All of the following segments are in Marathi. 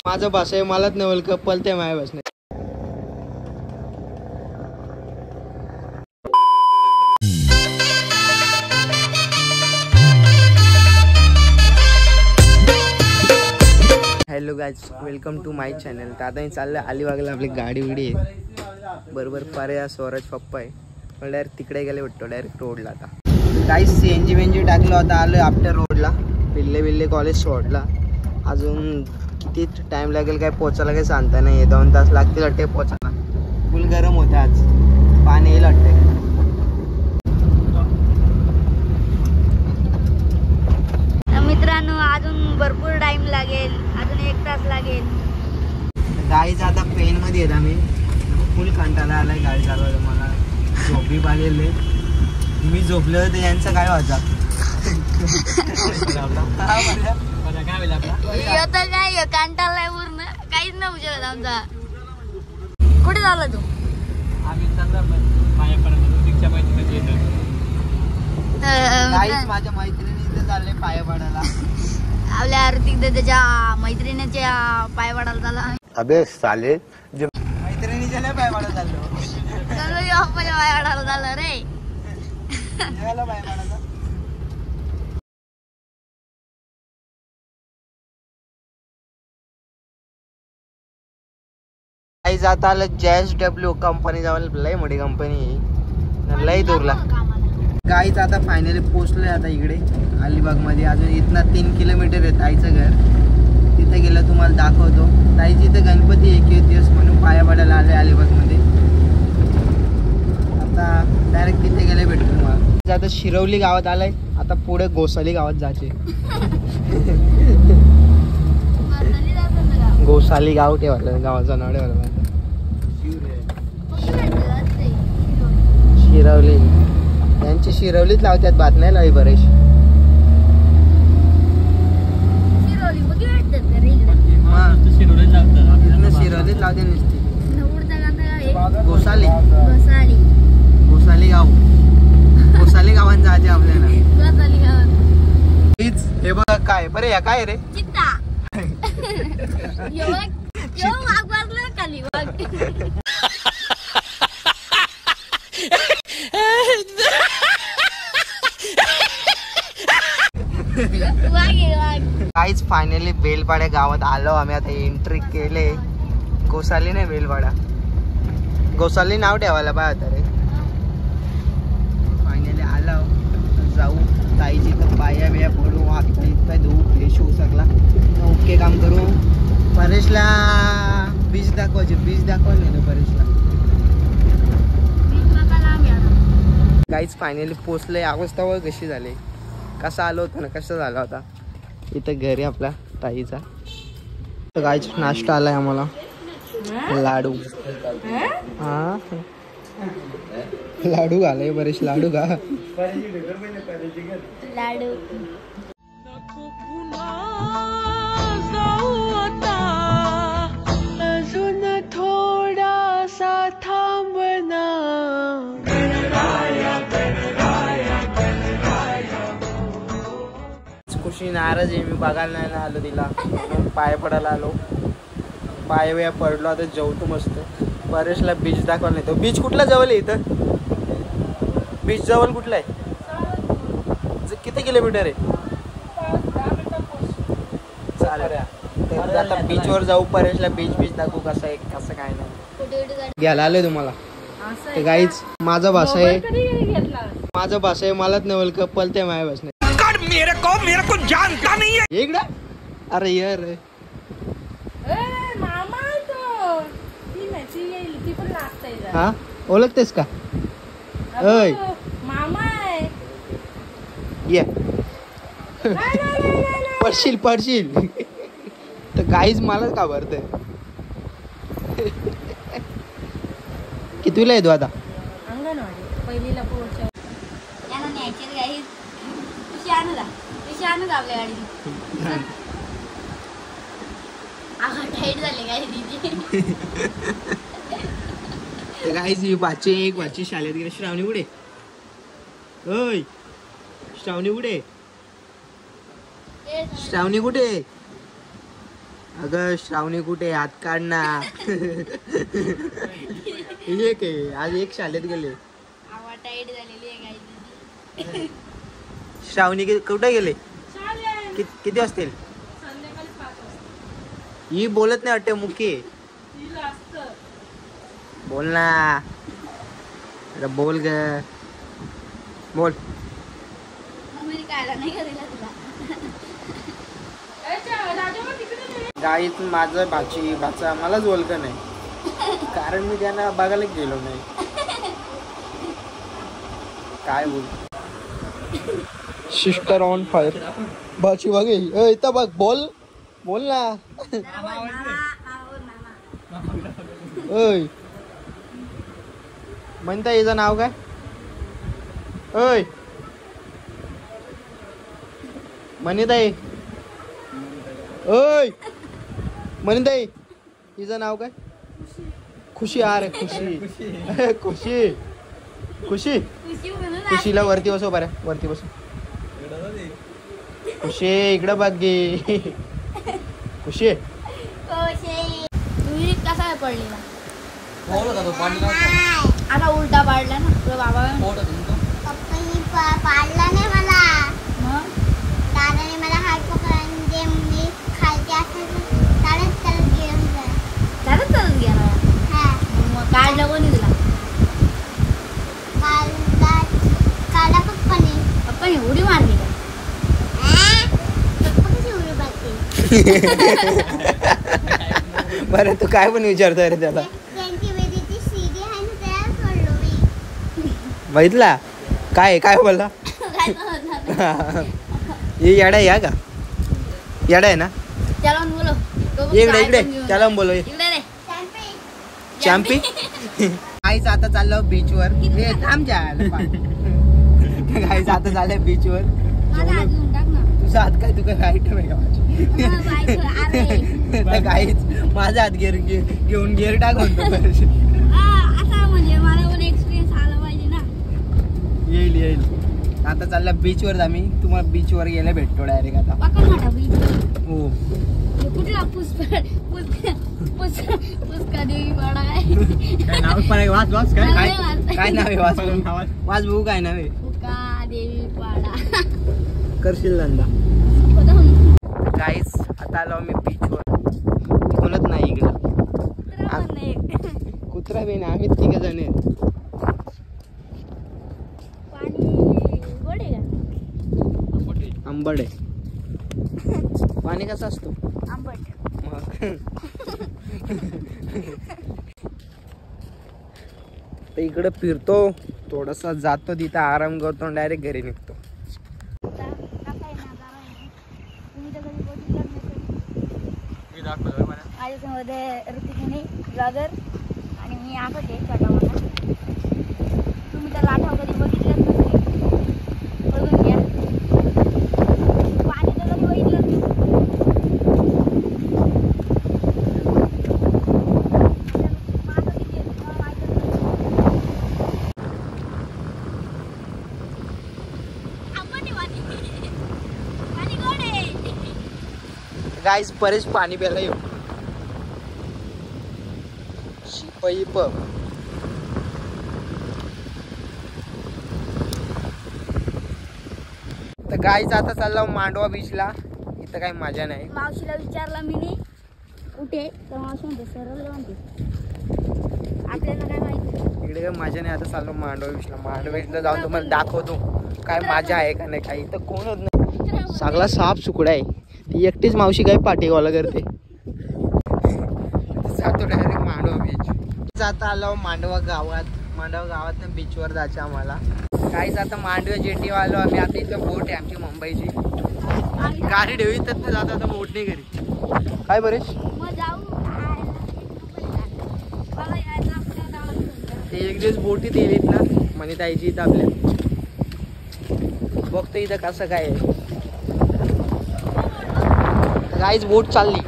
माझं भाषा आहे मलाच नवल कपल ते माय बसणे. Hello guys, welcome to my channel. तर आता मी चाललं अलिबागला. आपली गाडी उडी आहे बरोबर. पारे स्वराज पप्पा आहे. मला डायरेक्ट तिकडे गेले वाटतो, डायरेक्ट रोडला. आता काही सीएनजी टाकलं होता. आलो आफ्टर रोडला. बिल्ले कॉलेज सोडला. अजून किती टाइम लागेल काय पोचायला काही सांगता नाही. 2 तास लागतील वाटते पोचायला. फुल गरम होतं आज. पाणी येईल वाटते. मित्रांनो अजून भरपूर टाइम लागेल. अजून 1 तास लागेल. गाडीचा आता पेन मध्ये येत. आम्ही फुल कंटाळा आलाय गाडी चालवायला. मला झोपी पाहिलेले. मी झोपलो तर यांचा काय व्हायचा. काय कंटाळलाय पूर्ण. काहीच नाही उचलत आमचा. कुठे झाला तू? माझ्या मैत्रिणी चालले पाया पडायला. आपल्या आर्थिक त्याच्या मैत्रिणीच्या पाय पडायला झाला. अबे साले मैत्रिणीच्या नाही पाय पडायला चाललो. आपल्या पाय पडायला झालं रे. पाय पडायला. काही जात आलं. JSW कंपनी जावं. लय मोठी कंपनी, लय दूरला. गाईच आता फायनली पोचलोय आता इकडे अलिबाग मध्ये. अजून इथनं 3 किलोमीटर आहे ताईचं घर. तिथे गेलं तुम्हाला दाखवतो. ताईची इथं गणपती 21 दिवस म्हणून पाया पडायला आले अलिबाग मध्ये. आता डायरेक्ट तिथे गेले भेटतो तुम्हाला. आता शिरवली गावात आलाय. आता पुढे गोसाली गावात जायचे. गोसाली गाव ठेवायला, गावाचं नाव ठेवायला. शिरवली त्यांची शिरवलीच लावतात. बात नाही लावी बरेच. शिरवलीच लावते नुसती. गोसाली गाव. गोसाली गावात जायचे आपल्याला. हे बघा काय बरे. या काय रे? काहीच फायनली बेलपाड्या गावात आलो आम्ही. आता एंट्री केले. गोसाली नाही बेलपाडा. गोसाली नाव ठेवायला पाहिजे आता रे. फायनली आलो. जाऊ ताईची तर पाया बिया पडू. आता इतका धुऊ फ्रेश होऊ शकला. ओके काम करू. परेशला बीच दाखवायचे. बीच दाखवले ना परेशला. काहीच फायनली पोचले. अवस्था वर कशी झाली. कसा आलो होता ना, कसा झाला होता. इथं घरी आपला ताईचा. तर काहीच नाश्ता आलाय आम्हाला. लाडू. हा लाडू घालाय बरेच. लाडू का लाडू. अजून थोडासा थांबना. खुशी नाराज आहे. मी बघायला नाही आलो तिला. पाय पडायला आलो. पाय वेळा पडलो. आता जेवतो मस्त. परेशला बीच दाखवायला नाही. तो बीच कुठला जवळ आहे इथं? बीच जवळ कुठला आहे? किती किलोमीटर आहे? चालेल आता बीचवर जाऊ. परेशला बीच दाखवू कसं आहे कसं काय नाही. घ्यायला आलोय तुम्हाला. गाईच माझा भाषा आहे मलाच नवल कपल ते माय बसणे. मेरे को जानता नहीं है. इकडे अरे यार हा ओळखतेस का? ओय मामा ये पडशील. तर काहीच मलाच का भरते. कितवीला येतो आता? अंगणवाडी पहिलीला पोहोचव. आपल्या गाडी टाईट झाली गाडी. बाची शाळेत गेले. श्रावणी कुठे? ओय श्रावणी कुठे? श्रावणी कुठे? अगं श्रावणी कुठे? हात काढ ना. हे काय आज एक शाळेत गेले. श्रावणी कुठे गेले? किती असतील? ही बोलत नाही वाटते मुकी. बोल ना. अरे बोल ग. बोल. गाईत माझं भाचा मलाच ओळखं नाही, कारण मी त्यांना बघायला गेलो नाही. काय बोल. Sister on fire. बाची बघे इथं बघ. बोल बोल ना. ओय म्हणता याचं नाव काय? ओय मनीताई. ओय मनीताई हिचं नाव काय? खुशी. अरे खुशी. खुशी खुशी खुशीला वरती बसव बरं. वरती बसव. खुशी इकडं बघ गे. खुशी कसा पडलेला आता उलटा पाडला ना तुझा बाबा. पप्पानी पाडला नाही मला. मग दादाने मला हात पकडून जे मी खालती असायचं चालत घेऊन चालत गेला. मग काढलं कोणी तुला? काढला पप्पाने. पप्पाने उडी मारली का? पप्पा कशी उडी मारते? बरं तू काय पण विचारतोय रे त्याला? त्यांची वेदीची सीडी आहे ना त्याला सोडलो मी. बघितला काय काय बोलला? हे येडा या का? येडा आहे ना? त्याला बोलो इकडे इकडे त्याला बोलो. इकडे रे चॅम्पी. काहीच आता चाललं बीचवर. हे थांब जा. काहीच आता चाललंय बीचवर. माझा हात घेऊन टाक ना. तुझा हात काय? तू काय आयटम आहे का माझी? काहीच माझा हात घेऊन गेअर टाक म्हणतो. असा म्हणजे मला पण एक्सपिरियन्स आला पाहिजे ना. येईल येईल. आता चालला बीचवर. आम्ही तुम्हाला बीचवर गेला भेटतो डायरेक्ट आता. पकड मोठा बीच. हो कुठला पुष्का देवी वाडा काय नाव पण आहे? वाच वाच. काय काय नाव आहे? वाच वाच भाऊ. काय नाव आहे? पुष्का देवी वाडा. करशील धंदा. काहीच आता आलो मी बीचवर. कोणच नाही इकडं. कुत्रा बी नाही. आम्ही 3 जण आहेत. आंबट आहे. पाणी कसं असतो? आंबट. तर इकडे फिरतो थोडासा, जातो तिथं आराम करतो आणि डायरेक्ट घरी निघतो. माझ्यासमोर ऋतिकने ब्लॉगर आणि मी आफत आहे छोटा मोठा. तुम्ही तर लाटाव कधी बघितलंच नसेल. बघून घ्या. पाणी तर कधी बघितलंच नाही. गाईज बरेच पाणी प्यायला येऊ. शिपईप तर गाईज आता चाललो मांडवा बीचला. इथं काही मजा नाही. मावशीला विचारला मी नाही कुठे, तर मावशी म्हणते सरळ म्हणते. आपल्याला काय माहिती इकडे काही मजा नाही. आता चाललो मांडवा बीचला. मांडवा बीचला जाऊन तुम्हाला दाखवतो काय मजा आहे का नाही. काही इथं कोणच नाही. सगळा साफ सुकडा आहे. ती एकटीच मावशी काय पाठीवाला करते. जातो डायरेक्ट मांडवा बीच. आता आलो मांडवा गावात. मांडवा गावात बीचवर जायचं आम्हाला. काहीच आता मांडवा जेटीवर आलो आम्ही. आता इथं बोट आहे आमची मुंबईची. गाडी ठेवी तर जाता आता बोट नाही घरी. काय बरेच ते एक दिवस बोटीत येईलीत ना म्हणे ताईची इथं आपल्या. बघतो इथं कसं काय आहे. गाईज बोट चालली.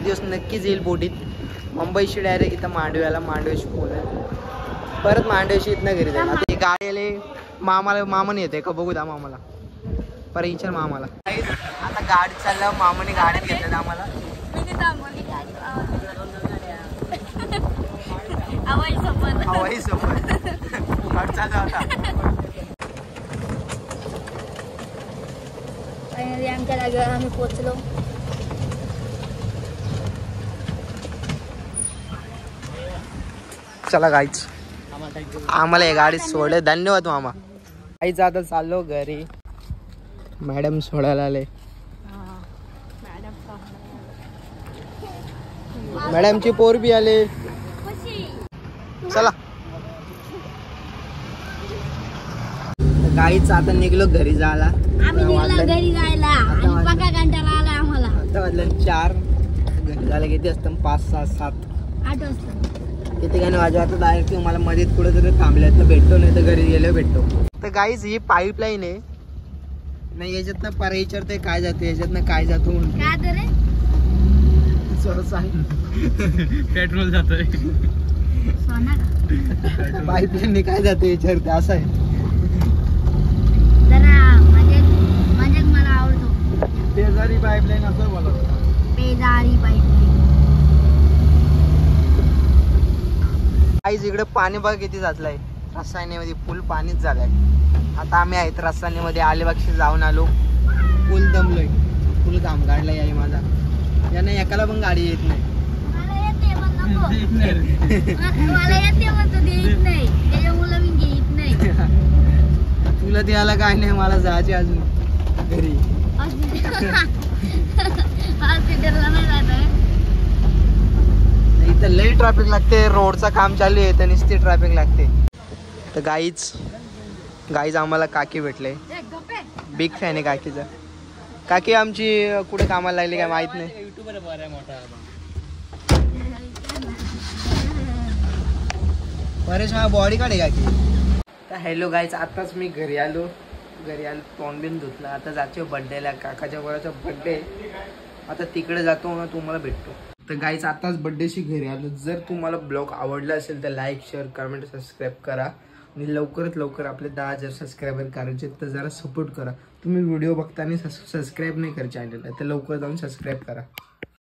दिवस नक्कीच येईल बोटीत. मुंबईशी डायरेक्ट इथं मांडव्याशी पोहोचेल. परत मांडव्याशी इथनं घरी जाईल. आता ही गाडी आले मामाने येते का बघू द्या मामाला. पर विचार मामाला. आता गाडी चालल्यावर मामाने गाड्यात घेतलं आम्हाला. हवाई सफर खर्चा होता. आमच्या जागेवर आम्ही पोहोचलो. चला गाईच आम्हाला या गाडीत सोडले. धन्यवाद मामा. गाईच आता चाललो घरी. मॅडम सोडायला आले. मॅडमची पोर बी आले. चला गाईच आता निघलो घरी जायला. घरी जायला आणि पक्का कंटाळा आला आम्हाला. आता वाजलं 4. घरी जायला किती असतं 5, 6, 7, 8 वाजता. किती गाणे वाजवा. आता डायरेक्ट मला मध्येच कुठे तरी थांबल्यात तर भेटतो, नाही तर घरी गेलो भेटतो. तर गाईज ही पाईपलाईन आहे नाही. याच्यातनं पर विचारते काय जातो, याच्यातनं काय जातो म्हणून. काय तर रे? पेट्रोल जातोय. सोना का? पाईपलाईन काय जाते विचारते. असं आहे. जरा म्हणजे मला आवडतो. पेजारी पाईपलाईन असं बोलत. पेजारी पाईपलाईन. गाईज इकडे पाणी बघा किती साचलंय. रसायनीमध्ये फुल पाणीच झालंय. आता आम्ही आहेत रसायनीमध्ये अलिबागशी जाऊन आलो. फुल दमलोय. फुल घाम काढलाय आहे माझा. याने एकाला पण गाडी येत नाही. मला येते पण नको. मला येते पण तू देत नाही. त्याच्यामुळे मी घेत नाही. तुला द्यायला काय नाही. मला जायचे अजून घरी. हॉस्पिटलला नाही जात. इथं लई ट्रॅफिक लागते. रोडचं काम चालू आहे तर नुसती ट्रॅफिक लागते. तर गाईज आम्हाला काकी भेटले. बिग फॅन आहे काकीचा. काकी आमची कुठे कामाला लागली काय माहित नाही. परेश माझा बॉडी काढे काकी. तर हॅलो गाईज आताच मी घरी आलो. तोंड बिन धुतलं. आता जातो बड्डेला. काकाच्या वराचा बड्डे. आता तिकडे जातो ना तुम्हाला भेटतो. तर गाईज आताच बड्डेशी घरी आलो. जर तुम्हाला ब्लॉग आवडला असेल तर लाईक शेअर कमेंट सबस्क्राईब करा. आणि लवकरात लवकर आपले 10,000 सबस्क्रायबर करायचे तर जरा सपोर्ट करा. तुम्ही व्हिडिओ बघताना सबस्क्राईब नाही करा चॅनलला तर लवकर जाऊन सबस्क्राईब करा.